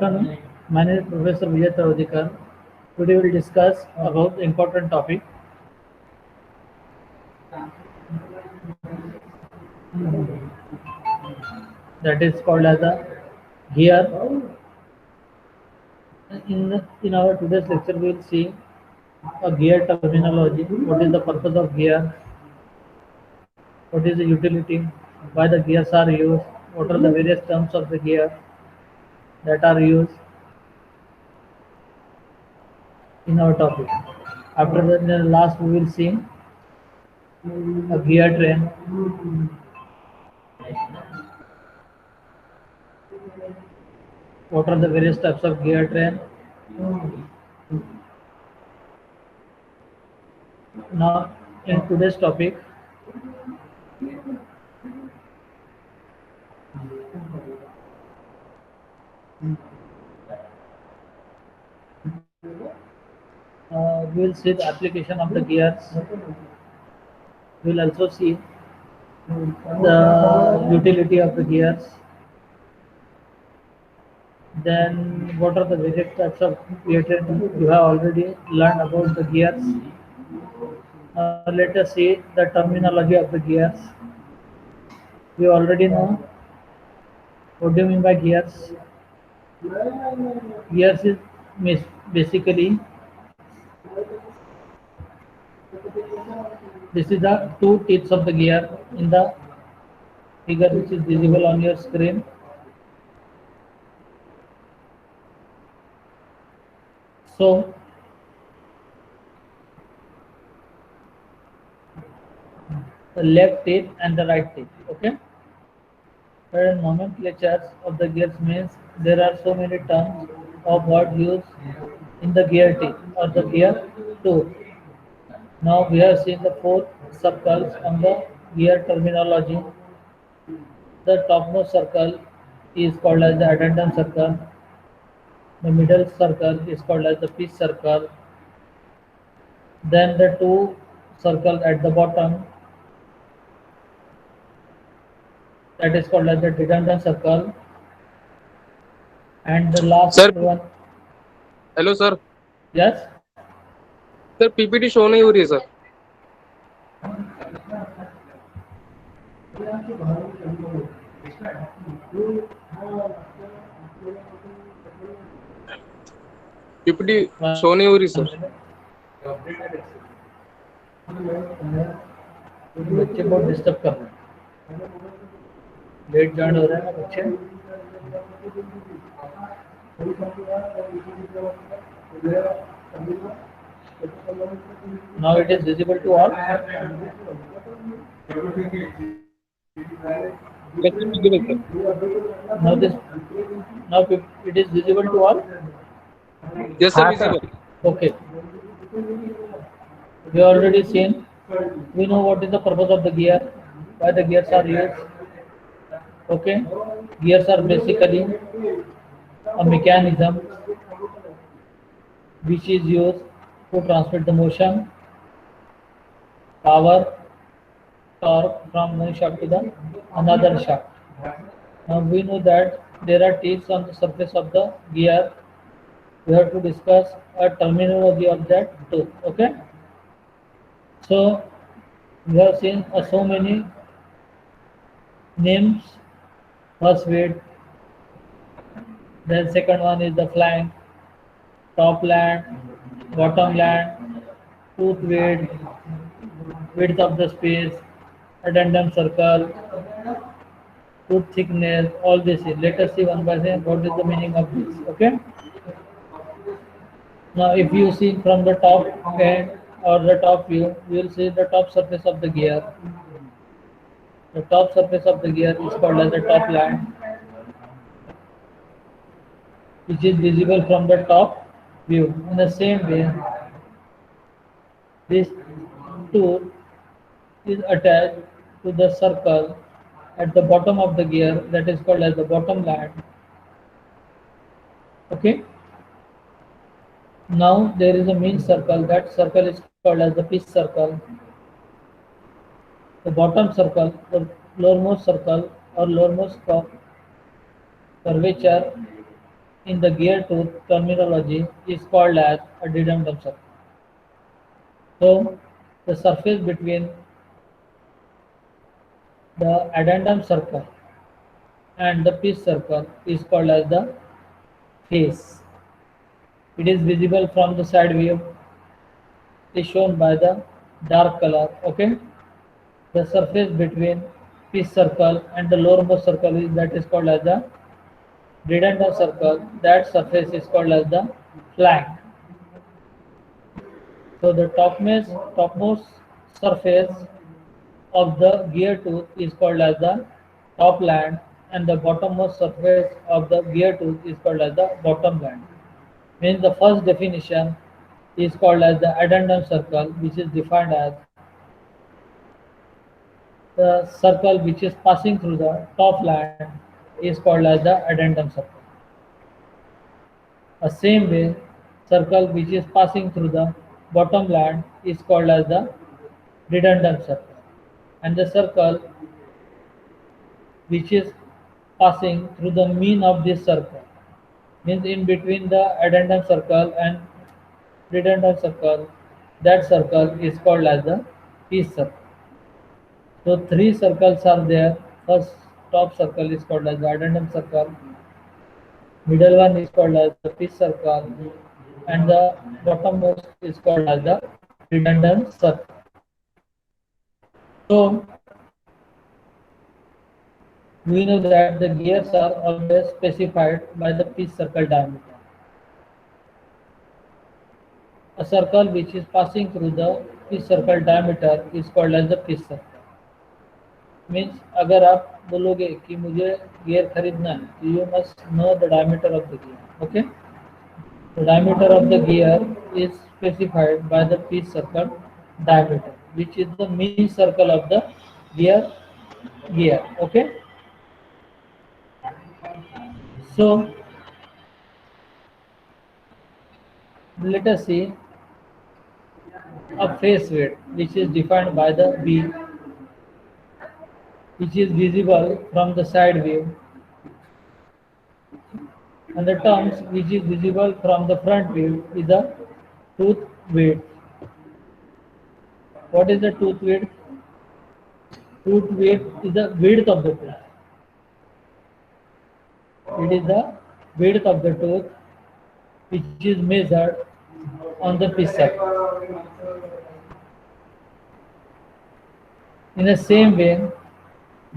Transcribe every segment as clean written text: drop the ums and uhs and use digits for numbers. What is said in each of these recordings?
Afternoon. My name is Professor Vijay Tarodikar. Today we will discuss about the important topic that is called as a gear. In our today's lecture, we will see a gear terminology. What is the purpose of gear? What is the utility? Why the gears are used? What are the various terms of the gear that are used in our topic? After that, in the last we will see a gear train. What are the various types of gear train? Now, in today's topic, we will see the application of the gears. We will also see the utility of the gears. Then, what are the various types of gear train? You have already learned about the gears. Let us see the terminology of the gears. We already know what do you mean by gears. Gears is basically this is the two tips of the gear in the figure which is visible on your screen. So the left tip and the right tip. Okay. Current nomenclatures of the gears means there are so many terms of word used in the gear tip or the gear tool. Now we have seen the four circles on the gear terminology. The topmost circle is called as the addendum circle. The middle circle is called as the pitch circle. Then the two circles at the bottom, that is called as the redundant circle. And the last sir one, hello sir yes, sir PPT show नहीं हो रही है sir PPT show नहीं हो रही sir 1 minute. बच्चे बहुत disturb कर रहे हैं, लेट ज्वाइन हो रहे हैं ना बच्चे. Now it is visible to all. Lecture visible sir Now this, now it is visible to all. Yes sir visible Okay, we already seen. We know what is the purpose of the gear, why the gears are used. Okay, gears are basically a mechanism which is used to transmit the motion, power, torque from one shaft to the another shaft. Now we know that there are teeth on the surface of the gear. We have to discuss a terminology of that too. Okay. So we have seen so many names. First weight, then second one is the flank, top land, bottom land, tooth weight, width of the space, addendum circle, tooth thickness, all this is. Let us see one by one what is the meaning of this. Okay. Now if you see from the top end or the top view, you will see the top surface of the gear. The top surface of the gear is called as the top land, which is visible from the top view. In the same way, this tool is attached to the circle at the bottom of the gear, that is called as the bottom land. Okay. Now there is a main circle. That circle is called as the pitch circle. The bottom circle, the lowermost circle or lowermost curvature in the gear tooth terminology is called as a dedendum circle. So the surface between the addendum circle and the pitch circle is called as the face. It is visible from the side view. It is shown by the dark color. Okay. The surface between pitch circle and the lowermost circle is that is called as the redundant circle. That surface is called as the flank. So the topmost surface of the gear tooth is called as the top land, and the bottommost surface of the gear tooth is called as the bottom land. Means the first definition is called as the addendum circle, which is defined as the circle which is passing through the top land is called as the addendum circle. The same way, circle which is passing through the bottom land is called as the redundant circle, and the circle which is passing through the mean of this circle means in between the addendum circle and redundant circle, that circle is called as the pitch circle. So three circles are there. First top circle is called as the addendum circle, middle one is called as the pitch circle, and the bottommost is called as the redundant circle. So we know that the gears are always specified by the pitch circle diameter. A circle which is passing through the pitch circle diameter is called as the pitch circle. Means अगर आप बोलोगे कि मुझे gear खरीदना है तो you must know the diameter of the gear. Okay, the diameter of the gear is specified by the pitch circle diameter, which is the mean circle of the gear. Okay, so let us see a face weight, which is defined by the B, which is visible from the side view, and the terms which is visible from the front view is the tooth width. What is the tooth width? Tooth width is the width of the tooth. It is the width of the tooth which is measured on the pitch circle. In the same way,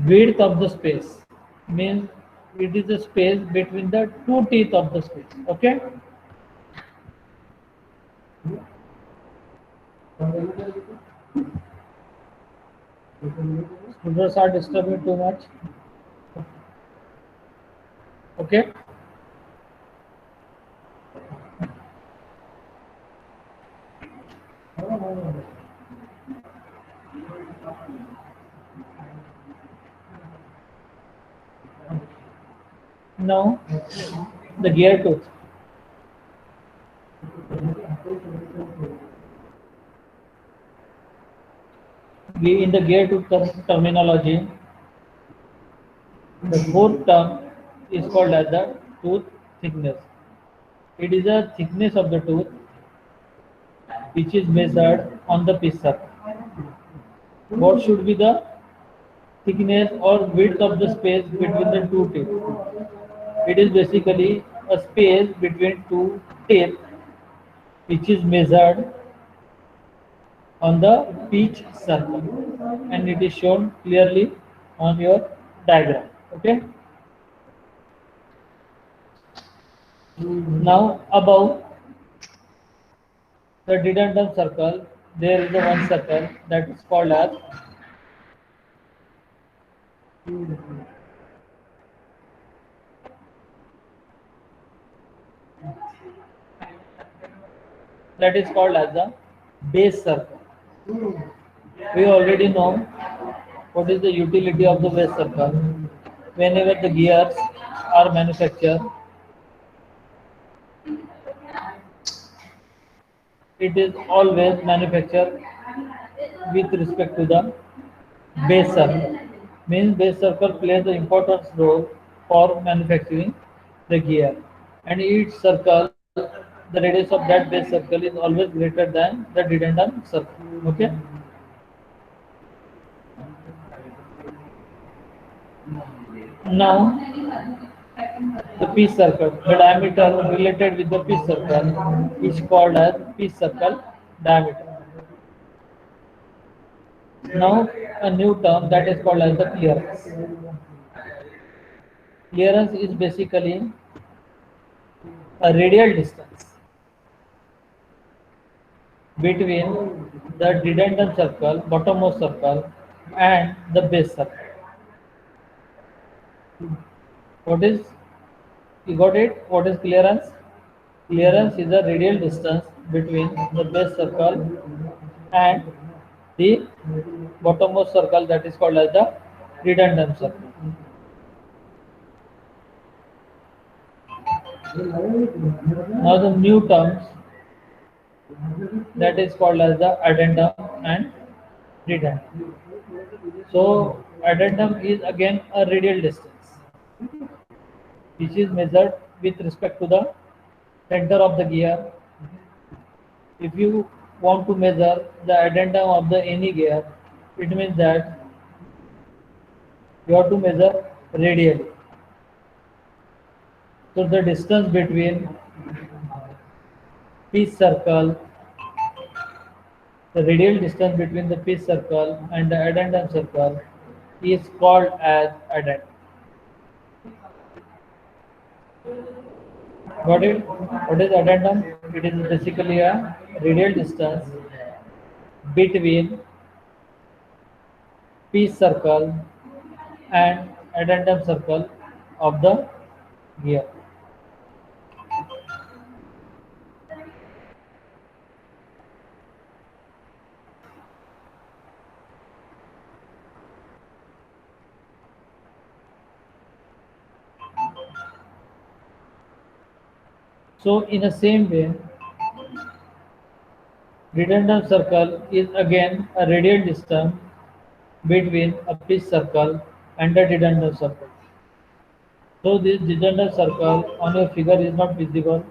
width of the space means it is the space between the two teeth of the space. Okay, students are disturbing too much. Okay, now the gear tooth. We in the gear tooth terminology, the fourth term is called as the tooth thickness. It is the thickness of the tooth which is measured on the pitch circle. What should be the thickness or width of the space between the two teeth? It is basically a space between two teeth which is measured on the pitch circle, and it is shown clearly on your diagram. Okay. Now above the dedendum circle, there is the one circle that is called as the base circle. We already know what is the utility of the base circle. Whenever the gears are manufactured, it is always manufactured with respect to the base circle. Means base circle plays an important role for manufacturing the gear. and each circle, the radius of that base circle is always greater than the dedendum circle. Okay. Now the piece circle, the diameter related with the piece circle is called as piece circle diameter. Now a new term that is called as the clearance. Clearance is basically a radial distance between the dedendum circle, bottommost circle, and the base circle. What is, you got it? What is clearance? Clearance is the radial distance between the base circle and the bottommost circle, that is called as the redundant circle. Now the new terms, that is called as the addendum and redundant. So addendum is again a radial distance which is measured with respect to the center of the gear. If you want to measure the addendum of the any gear, it means that you have to measure radially. So the distance between piece circle, the radial distance between the piece circle and the addendum circle is called as addendum. Got it? What is addendum? It is basically a radial distance between piece circle and addendum circle of the gear. So in the same way, redundant circle is again a radial distance between a piece circle and a redundant circle. So this redundant circle on your figure is not visible.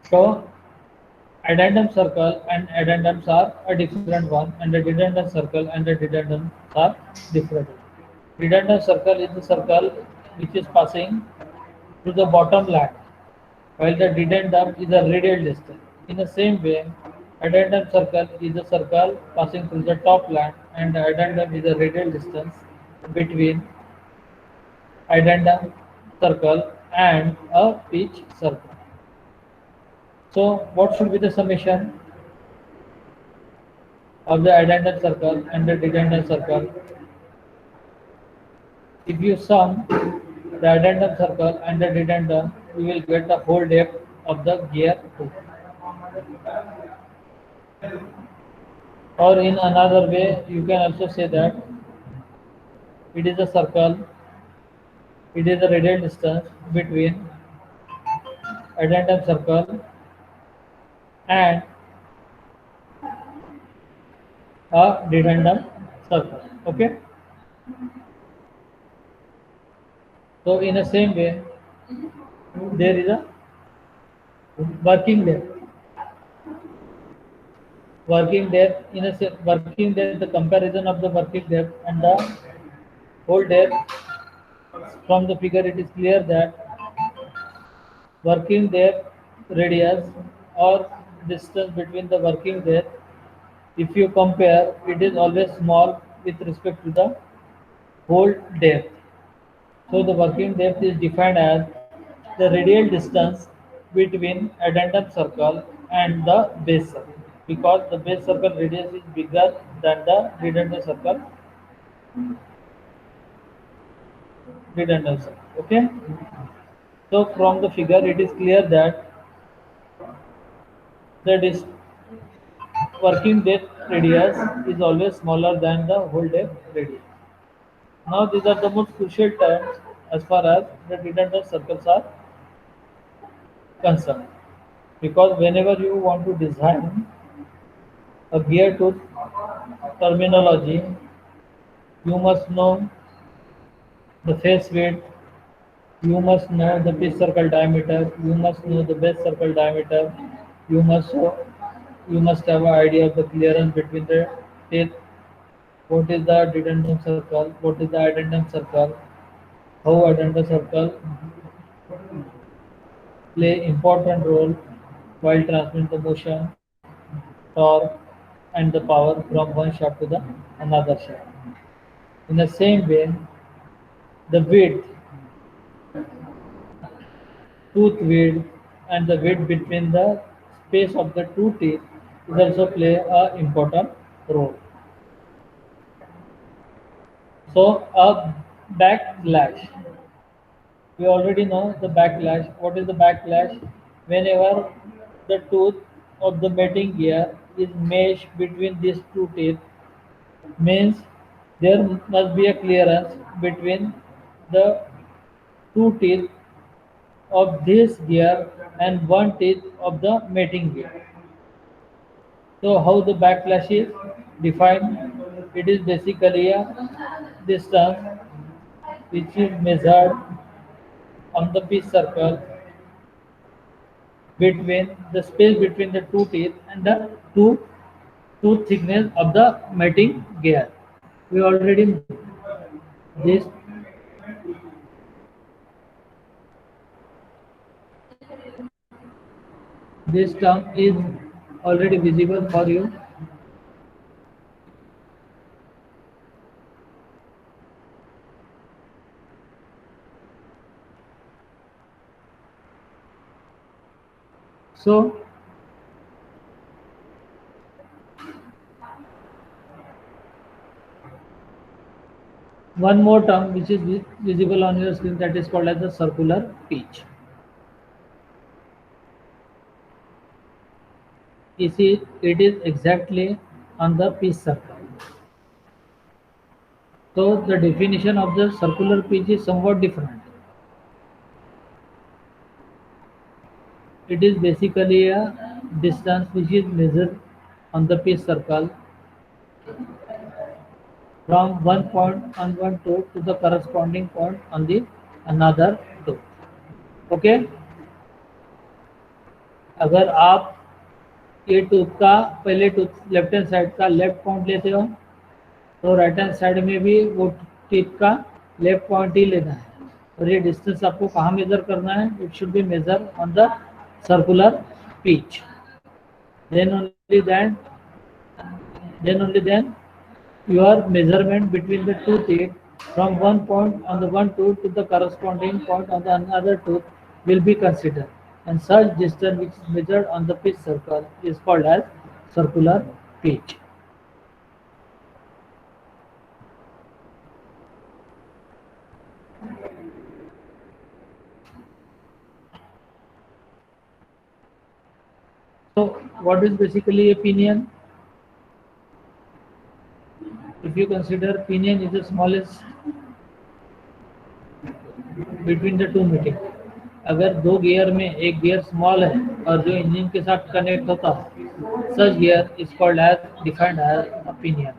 So addendum circle and addendums are a different one, and the redundant circle and the redundant are different. Redundant circle is the circle which is passing through the bottom line, while the dedendum is a radial distance. In the same way, addendum circle is a circle passing through the top line, and the addendum is a radial distance between addendum circle and a pitch circle. So, what should be the summation of the addendum circle and the dedendum circle? If you sum the addendum circle and the dedendum, you will get the whole depth of the gear too. Or in another way, you can also say that it is a circle, it is a radial distance between addendum circle and a dedendum circle. Okay. So in the same way, there is a working depth. Working depth, the comparison of the working depth and the whole depth, from the figure it is clear that working depth radius or distance between the working depth, if you compare, it is always small with respect to the whole depth. So the working depth is defined as the radial distance between addendum circle and the base circle, because the base circle radius is bigger than the redundant circle. Okay. So from the figure it is clear that the working depth radius is always smaller than the whole depth radius. Now these are the most crucial terms as far as the redundant circles are concerned, because whenever you want to design A gear tooth terminology. You must know the face width. You must know the pitch circle diameter. You must know the base circle diameter. You must show, you must have an idea of the clearance between the teeth. What is the dedendum circle? What is the addendum circle? How addendum circle play important role while transmitting the motion, torque, and the power from one shaft to the another shaft. In the same way, the width, tooth width, and the width between the space of the two teeth is also play a important role. So a backlash. We already know the backlash. What is the backlash? Whenever the tooth of the mating gear is meshed between these two teeth, means there must be a clearance between the two teeth of this gear and one teeth of the mating gear. So how the backlash is defined? It is basically a distance which is measured on the pitch circle between the space between the two teeth and the two tooth thickness of the mating gear. We already know this. This term is already visible for you. So one more term which is visible on your screen, that is called as the circular pitch. You see, it is exactly on the pitch circle. So the definition of the circular pitch is somewhat different. It is basically a distance which is measured on the pitch circle from one point on one tooth to the corresponding point on the another tooth. Okay, अगर आप ये tooth का पहले tooth left hand side का left point लेते हो तो right hand side में भी वो टीथ का लेफ्ट पॉइंट ही लेना है और ये डिस्टेंस आपको कहाँ मेजर करना है? It should be major on the circular pitch. then only then then only then your measurement between the two teeth from one point on the one tooth to the corresponding point on the another tooth will be considered, and such distance which is measured on the pitch circle is called as circular pitch. So what is basically a pinion? If you consider pinion is the smallest between the two meeting. अगर दो gear में एक gear small है और जो engine के साथ connect होता है, such gear is called as defined as a pinion.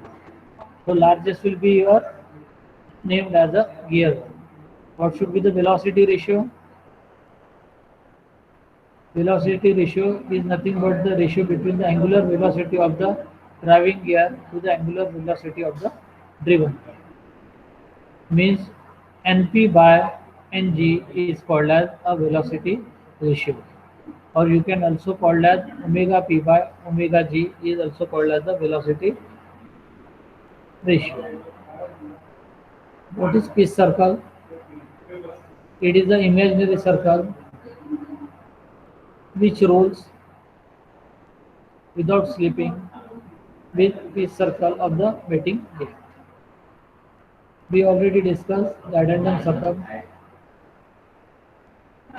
So largest will be your named as a gear. What should be the velocity ratio? Velocity ratio is nothing but the ratio between the angular velocity of the driving gear to the angular velocity of the driven gear. Means NP by NG is called as a velocity ratio, or you can also call as omega P by omega G is also called as the velocity ratio. What is pitch circle? It is the imaginary circle which rolls without slipping with pitch circle of the mating gear. We already discussed the addendum circle.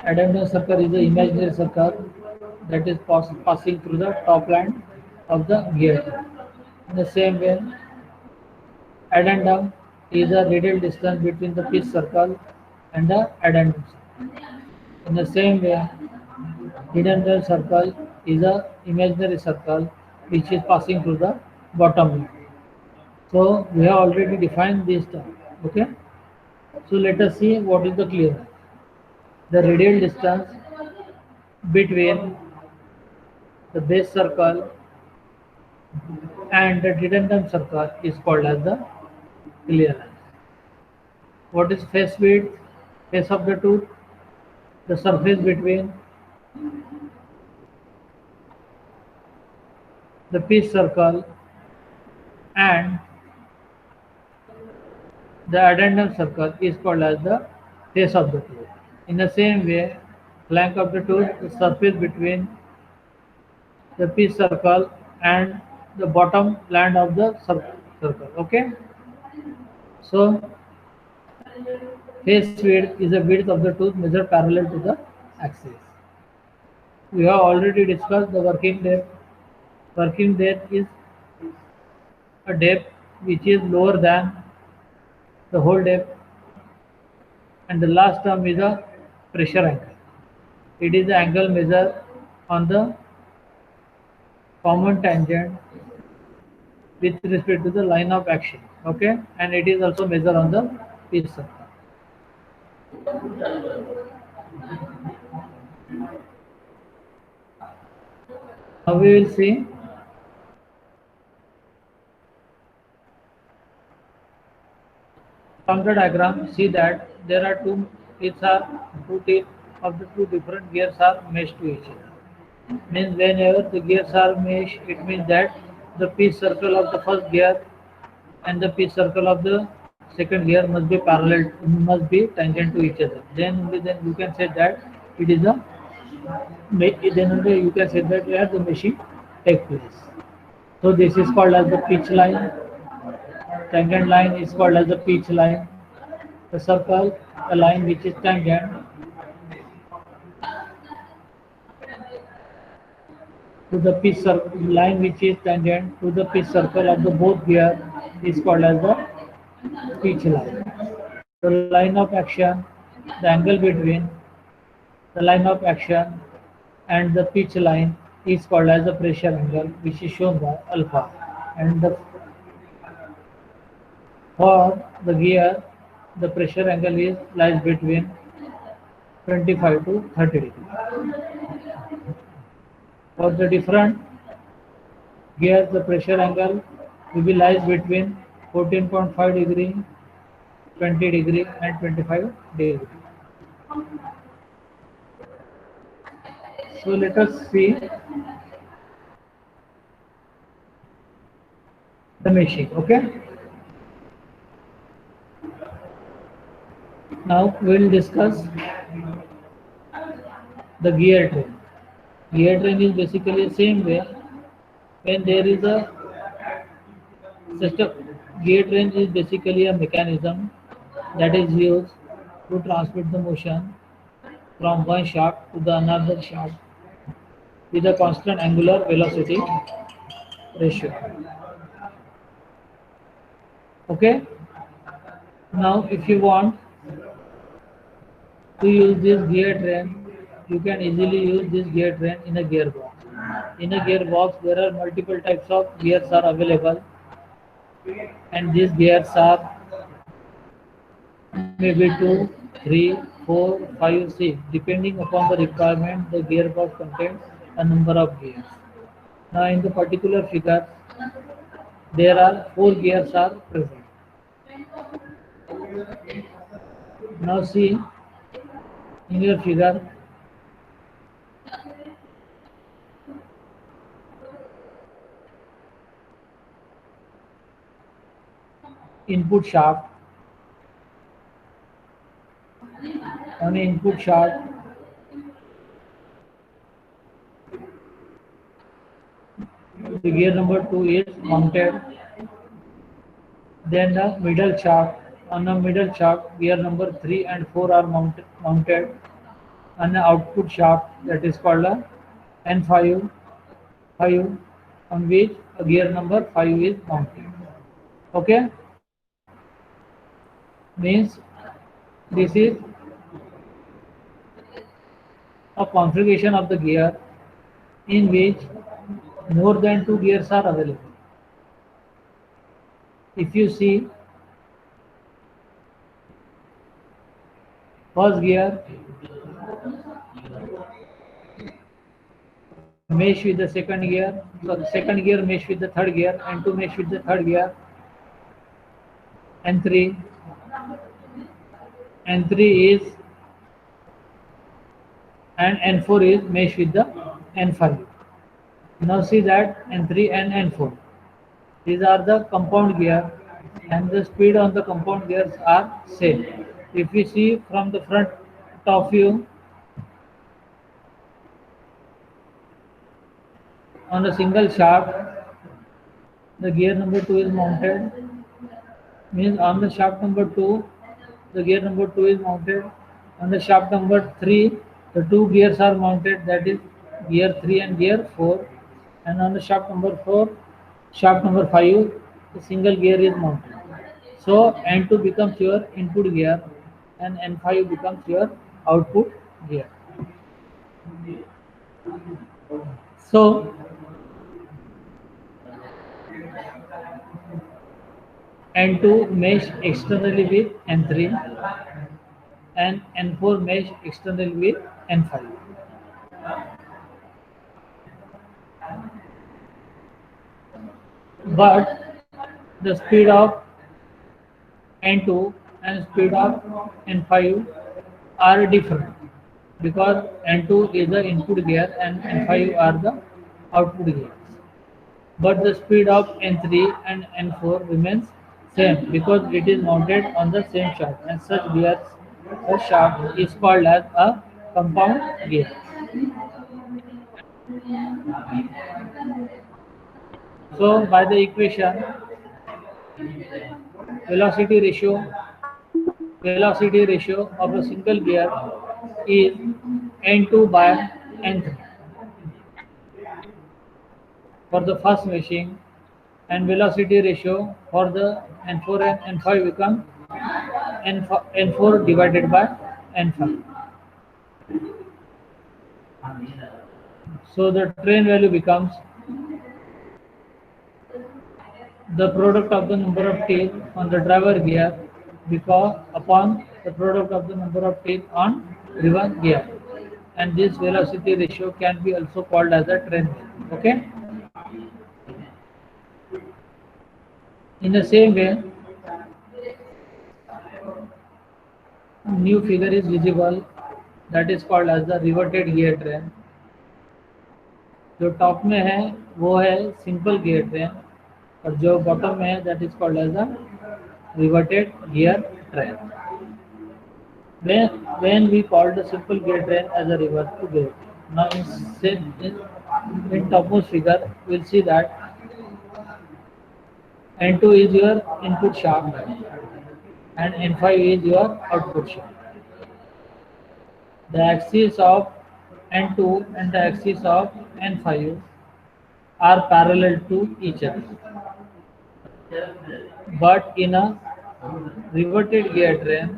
Addendum circle is the imaginary circle that is passing through the top line of the gear. In the same way, addendum is a radial distance between the pitch circle and the addendum circle. In the same way, redundant circle is a imaginary circle which is passing through the bottom line. So we have already defined this term. Okay. So let us see what is the clearance. The radial distance between the base circle and the dedendum circle is called as the clearance. What is face width? Face of the tooth, the surface between the pitch circle and the addendum circle is called as the face of the tooth. In the same way, flank of the tooth, the surface between the pitch circle and the bottom land of the circle. Okay. So face width is the width of the tooth measured parallel to the axis. We have already discussed the working depth. Working depth is a depth which is lower than the whole depth, and the last term is a pressure angle. It is the angle measured on the common tangent with respect to the line of action. Okay, and it is also measured on the pitch circle. Now we will see from the diagram. See that there are two teeth of the two different gears are meshed to each other. Means whenever the gears are meshed, it means that the pitch circle of the first gear and the pitch circle of the second gear must be parallel, must be tangent to each other. Then only then you can say that it is a then only you can say that where the meshing take place. So this is called as the pitch line. Tangent line is called as the pitch line. The circle, a line which is tangent to the pitch circle, line which is tangent to the pitch circle of the both gear is called as the pitch line. The line of action, the angle between the line of action and the pitch line is called as the pressure angle, which is shown by alpha. And for the gear, the pressure angle is lies between 25 to 30 degrees. For the different gears, the pressure angle will be lies between 14.5 degree, 20 degree, and 25 degree. So let us see the meshing. Okay. Now we will discuss the gear train. Gear train is basically the same way. When there is a system, gear train is basically a mechanism that is used to transmit the motion from one shaft to the another shaft with a constant angular velocity ratio. Okay. Now, if you want to use this gear train, you can easily use this gear train in a gearbox. In a gearbox, there are multiple types of gears are available, and these gears are maybe 2, 3, 4, 5, 6. Depending upon the requirement, the gearbox contains a number of gears. Now, in the particular figure, there are 4 gears are present. Now see in your figure, input shaft. On the input shaft, the gear number 2 is mounted. Then the middle shaft. On the middle shaft, gear number 3 and 4 are mounted. On the output shaft, that is called a N5, 5, on which a gear number 5 is mounted. Okay? Means this is a configuration of the gear in which more than two gears are available. If you see, first gear mesh with the second gear, so the second gear mesh with the third gear, and two mesh with the third gear, N3, N3 is, and N4 is mesh with the N5. Now see that N3 and N4. These are the compound gear, and the speed on the compound gears are same. If we see from the front top view, on a single shaft, the gear number 2 is mounted. Means on the shaft number 2, the gear number 2 is mounted. On the shaft number 3, the two gears are mounted, that is gear 3 and gear 4. And on the shaft number 4, shaft number 5, the single gear is mounted. So N2 becomes your input gear and N5 becomes your output gear. So N2 mesh externally with N3 and N4 mesh externally with N5. But the speed of N2 and speed of N5 are different because N2 is the input gear and N5 are the output gears. But the speed of N3 and N4 remains same because it is mounted on the same shaft, and such shaft is called as a compound gear. So by the equation, velocity ratio velocity ratio of a single gear is N2 by N3 for the first meshing, and velocity ratio for the N4 and N5 becomes N4 divided by N5. So the train value becomes the product of the number of teeth on the driver gear because upon the product of the number of teeth on driven gear, and this velocity ratio can be also called as a train value. Okay. In the same way, new figure is visible, that is called as the reverted gear train. जो top में है वो है simple gear train, और जो bottom में है that is called as a reverted gear train. When we call the simple gear train as a reverse to gear. Now in topmost figure we'll see that N2 is your input shaft and N5 is your output shaft. The axis of N2 and the axis of N5 are parallel to each other. But in a reverted gear train,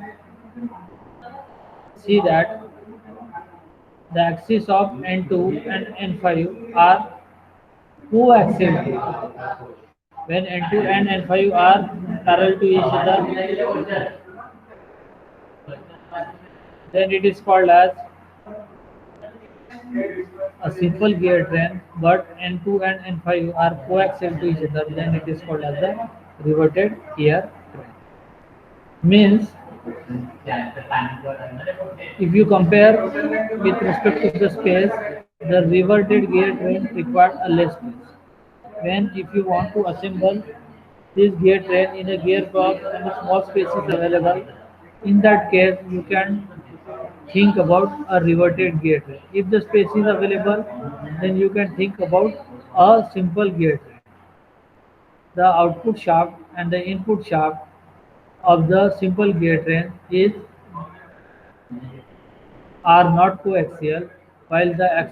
see that the axis of N2 and N5 are coaxial. When N2 and N5 are parallel to each other, then it is called as a simple gear train, but N2 and N5 are coaxial to each other, then it is called as the reverted gear train. Means, if you compare with respect to the space, the reverted gear train requires a less space. When if you want to assemble this gear train in a gearbox and a small space is available, in that case you can think about a reverted gear train. If the space is available, then you can think about a simple gear train. The output shaft and the input shaft of the simple gear train is are not coaxial, while the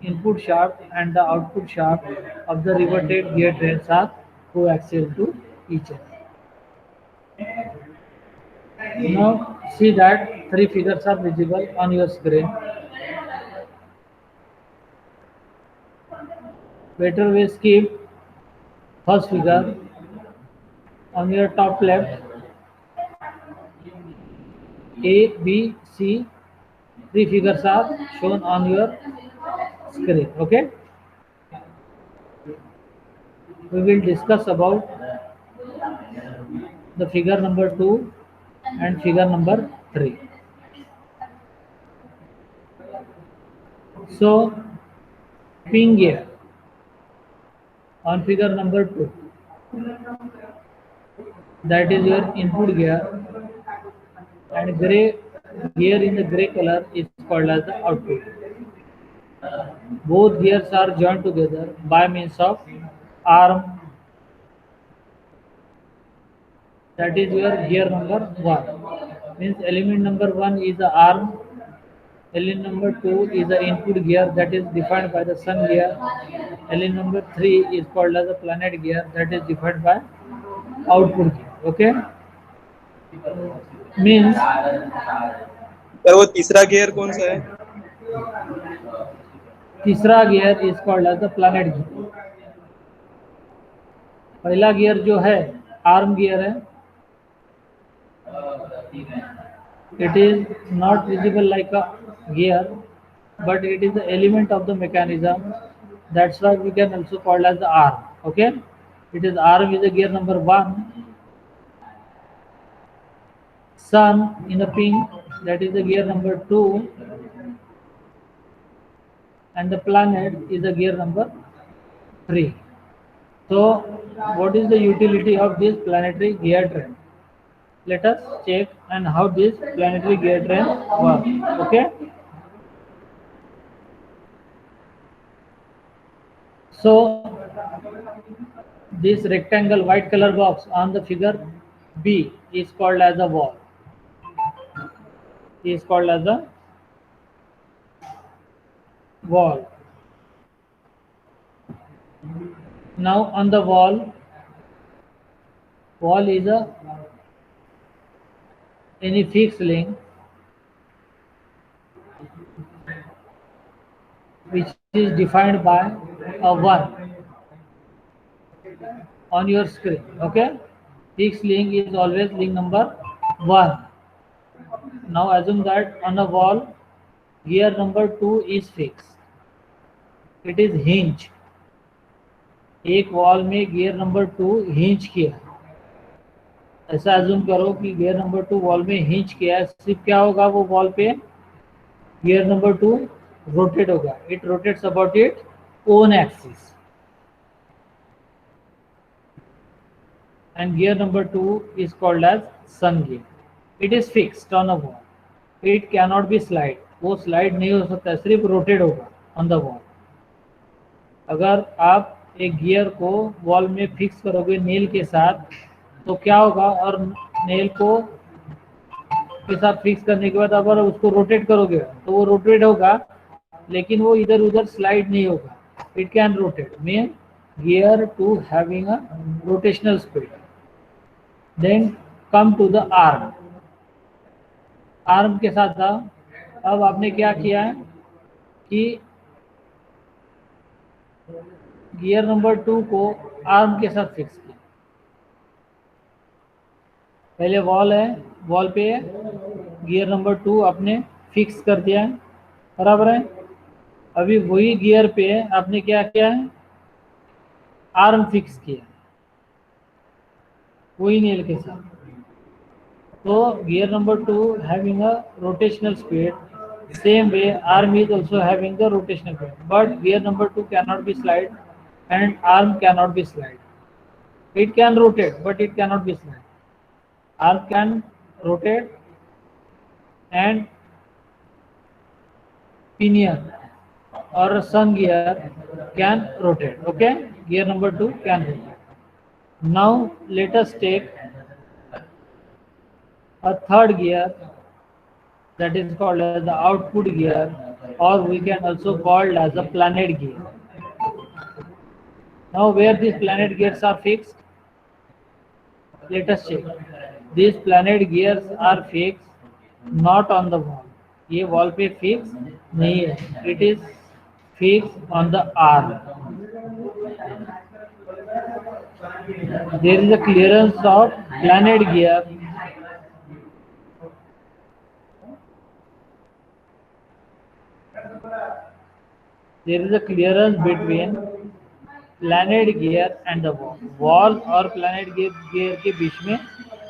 input shaft and the output shaft of the reverted gear trains are coaxial to each other. Now see that three figures are visible on your screen. better we skip first figure. On your top left, A, B, C, three figures are shown on your screen. Okay, we will discuss about the figure number 2 and figure number 3. So, pin gear on figure number 2, that is your input gear, and gray gear in the gray color is called as the output. Both gears are joined together by means of arm, that is your gear number 1. Means element number 1 is the arm, element number 2 is the input gear, that is defined by the sun gear, element number 3 is called as the planet gear, that is defined by output gear. Okay, means sir वो तीसरा gear कौन सा है? तीसरा gear is called as the planet gear. पहला gear जो है arm gear है. It is not visible like a gear, but it is the element of the mechanism. That's why we can also call as the arm. Okay, it is arm is the gear number 1. Sun in the pink, that is the gear number 2, and the planet is the gear number 3. So, what is the utility of this planetary gear train? Let us check and how this planetary gear train works. Okay. So, this rectangle white color box on the figure B is called as a wall. Is called as a wall. Now on the wall is a any fixed link which is defined by a 1 on your screen. Okay, fixed link is always link number 1. Now assume that on a wall gear number 2 is fixed. It is hinge. एक wall में gear नंबर 2 hinge किया. ऐसा assume करो कि gear नंबर 2 wall में hinge किया है. सिर्फ क्या होगा, वो वॉल पे गियर नंबर 2 रोटेट होगा. It rotates about its own axis. And gear नंबर 2 is called as sun gear. It is fixed on a wall. It can not be slide. वो स्लाइड नहीं हो सकता, सिर्फ रोटेट होगा ऑन द वॉल. अगर आप एक गियर को वॉल में फिक्स करोगे नेल के साथ, तो क्या होगा, और नेल को के साथ फिक्स करने के बाद अगर उसको रोटेट करोगे तो वो रोटेट होगा, लेकिन वो इधर उधर स्लाइड नहीं होगा. It can rotate. Mean gear two having a rotational speed. Then come to the arm. Arm के साथ था. अब आपने क्या किया है कि गियर नंबर 2 को आर्म के साथ फिक्स किया. पहले वॉल है, वॉल पे गियर नंबर 2 आपने फिक्स कर दिया है, बराबर है. अभी वही गियर पे आपने क्या किया है, आर्म फिक्स किया, वही नेल के साथ. तो गियर नंबर 2 having a rotational speed. Same way, arm is also having the rotational speed, but gear number 2 cannot be slide and arm cannot be slide. It can rotate, but it cannot be slide. Arm can rotate and pinion or sun gear can rotate. Okay, gear number 2 can rotate. Now let us take a third gear, that is called as the output gear, or we can also call as a planet gear. Now where these planet gears are fixed, let us check. These planet gears are fixed not on the wall. ये wall पे fix नहीं है. It is fixed on the arm. There is a clearance of planet gear. There is a clearance between planet gear and the wall. Wall और planet gear के बीच में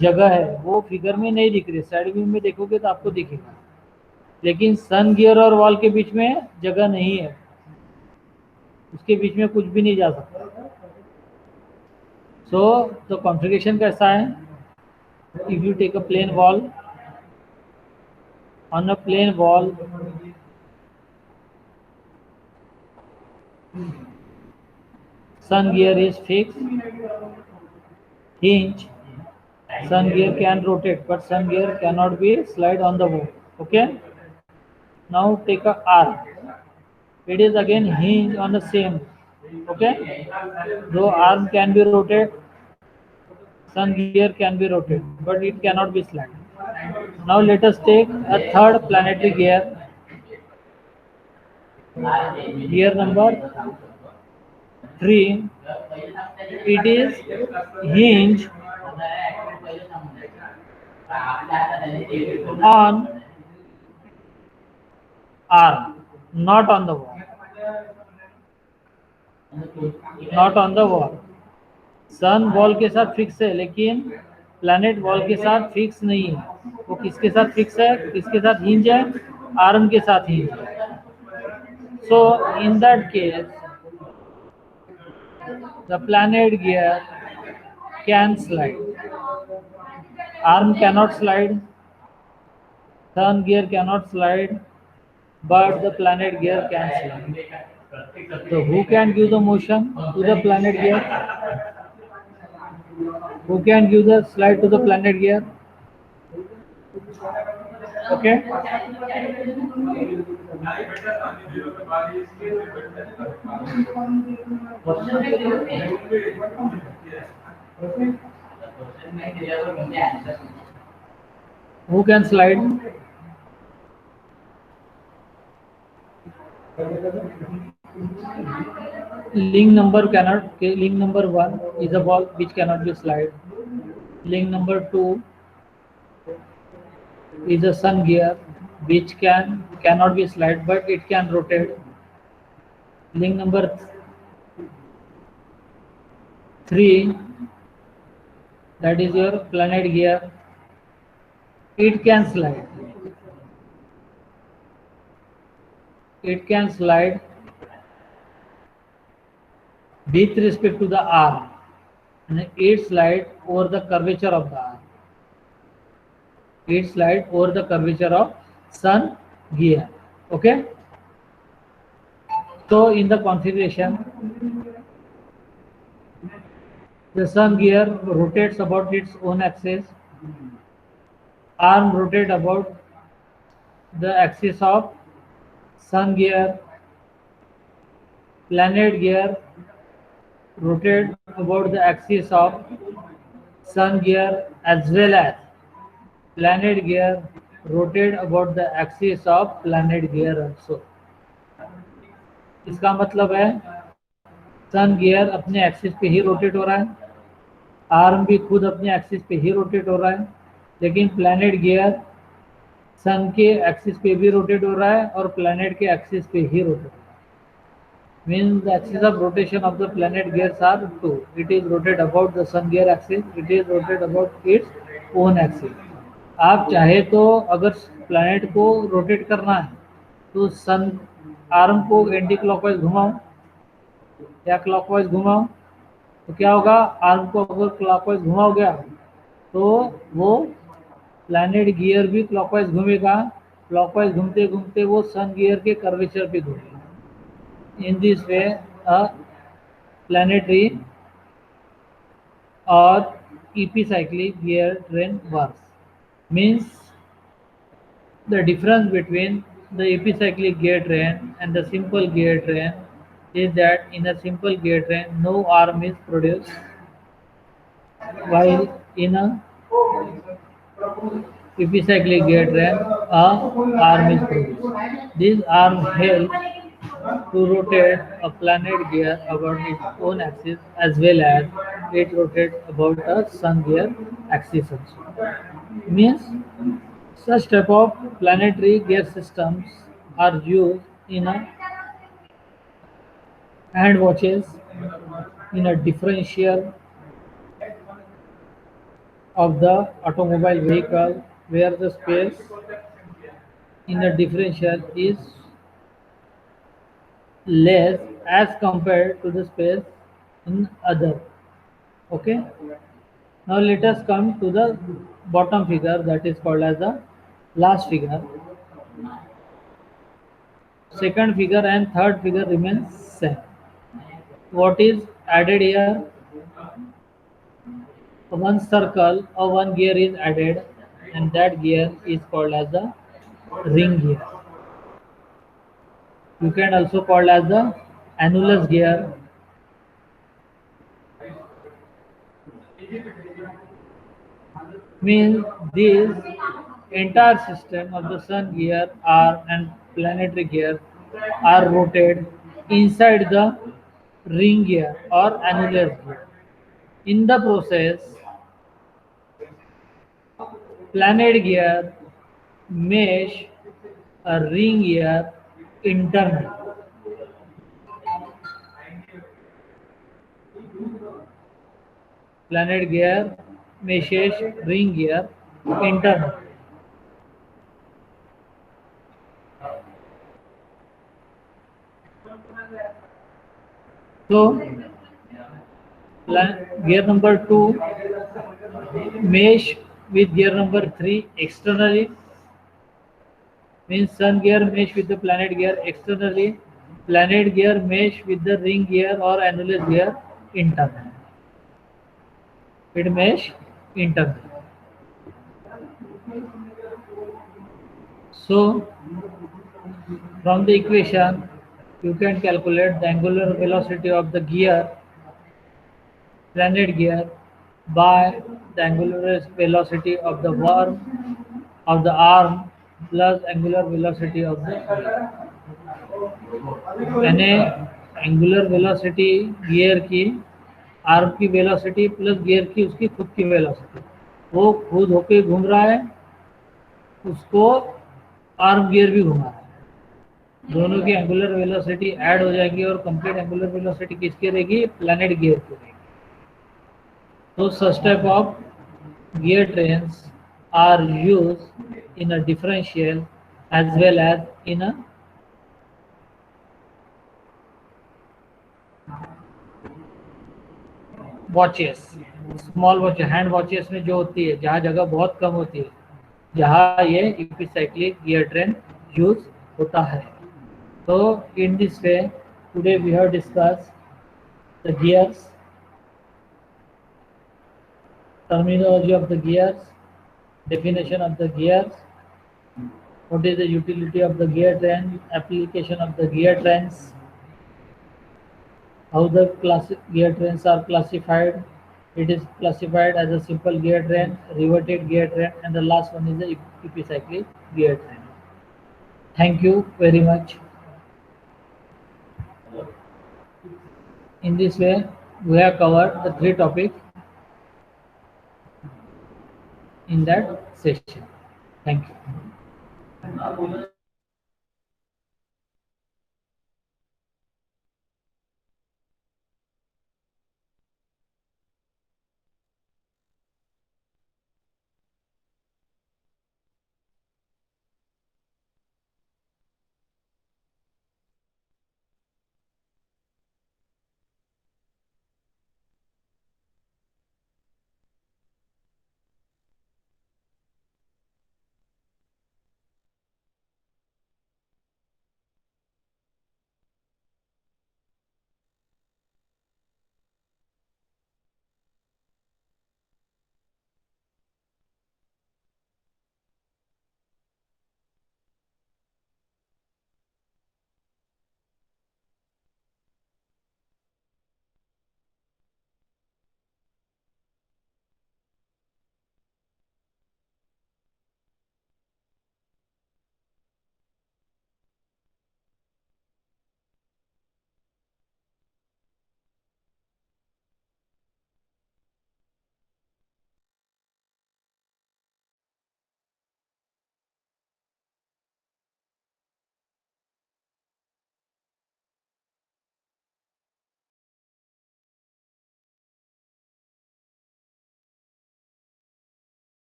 जगह है, वो फिगर में नहीं दिख रही, साइड व्यू में देखोगे तो आपको दिखेगा, लेकिन सन गियर और वॉल के बीच में जगह नहीं है, उसके बीच में कुछ भी नहीं जा सकता. So the configuration कैसा है? If you take a plain wall, on a plain wall, sun gear is fixed. Hinge, sun gear can rotate, but sun gear cannot be slide on the wall. Okay. Now take a arm. It is again hinge on the same. Okay. Though arm can be rotated, sun gear can be rotated, but it cannot be slide. Now let us take a third planetary gear. Gear number 3. It is hinge on arm, not on the wall. Not on the wall. Sun wall के साथ fix है, लेकिन planet wall के साथ fix नहीं है. वो किसके साथ फिक्स है? किसके साथ हिंज है? आर्म के साथ हिंज है. So in that case the planet gear can slide. Arm cannot slide, sun gear cannot slide, but the planet gear can slide. So who can give the motion to the planet gear? Who can give the slide to the planet gear? Okay. Who can slide? Link number 1 is a ball which cannot be slide. Link number 2 is a sun gear which cannot be slide, but it can rotate. Link number 3, that is your planet gear, it can slide. It can slide with respect to the arm, and it slides over the curvature of the arm. It slides over the curvature of sun gear. Okay. So in the configuration, the sun gear rotates about its own axis. Arm rotates about the axis of sun gear. Planet gear rotate about the axis of sun gear, as well as planet gear rotate about the axis of planet gear also. इसका मतलब है सन gear अपने axis पे ही rotate हो रहा है, arm भी खुद अपने एक्सिस पे ही रोटेट हो रहा है, लेकिन प्लैनेट गियर सन के एक्सिस पे भी रोटेट हो रहा है और प्लैनेट के एक्सिस पे ही रोटेट हो रहा है. Means the axis of rotation of the planet gears are 2. It is rotate about the sun gear axis, it is rotate about its own axis. आप चाहे तो अगर प्लैनेट को रोटेट करना है तो सन आर्म को एंटी क्लॉकवाइज घुमाओ या क्लॉकवाइज घुमाओ, तो क्या होगा? आर्म को अगर क्लॉकवाइज घुमाओगे तो वो प्लैनेट गियर भी क्लॉकवाइज घूमेगा. क्लॉकवाइज घूमते घूमते वो सन गियर के कर्वेचर पे घूमेगा. In this way, a planetary or epicyclic gear train works. Means the difference between the epicyclic gear train and the simple gear train is that in a simple gear train no arm is produced, while in a epicyclic gear train a arm is produced. This arm helps to rotate a planet gear about its own axis as well as it rotates about a sun gear axis also. Means such type of planetary gear systems are used in a hand watches, in a differential of the automobile vehicle where the space in the differential is less as compared to the space in other. Okay. Now let us come to the bottom figure, that is called as the last figure. Second figure and third figure remains same. What is added here? One circle or one gear is added, and that gear is called as the ring gear. You can also call as the annulus gear. Means this entire system of the sun gear, arm and planetary gear are rotated inside the ring gear or annulus gear. In the process, planet gear mesh a ring gear internal. Planet gear meshes ring gear internal. So gear number 2 mesh with gear number 3 externally, means sun gear mesh with the planet gear externally, planet gear mesh with the ring gear or annulus gear internally. It mesh internally. So from the equation you can calculate the angular velocity of the gear, planet gear, by the angular velocity of the worm of the arm plus angular velocity of the gear. यानी angular velocity gear की, arm की velocity plus gear की उसकी खुद की velocity, वो खुद होके घूम रहा है, उसको आर्म गियर भी घुमा रहा है, दोनों की एंगुलर वेलोसिटी ऐड हो जाएगी और कंप्लीट एंगुलर वेलोसिटी किसकी रहेगी? प्लैनेट गियर की रहेगी. So such type of gear trains are used in a differential as well as in a watches. Small watch, hand watches में जो होती है, जहाँ जगह बहुत कम होती है, जहाँ ये एपिसाइक्लिक गियर ट्रेन यूज होता है. तो in this way today we have discuss the gears, terminology of the gears, definition of the gears, what is the utility of the gear train, application of the gear trains, how the gear trains are classified. It is classified as a simple gear train, reverted gear train, and the last one is the epicyclic gear train. Thank you very much. In this way, we have covered the 3 topics in that session. Thank you.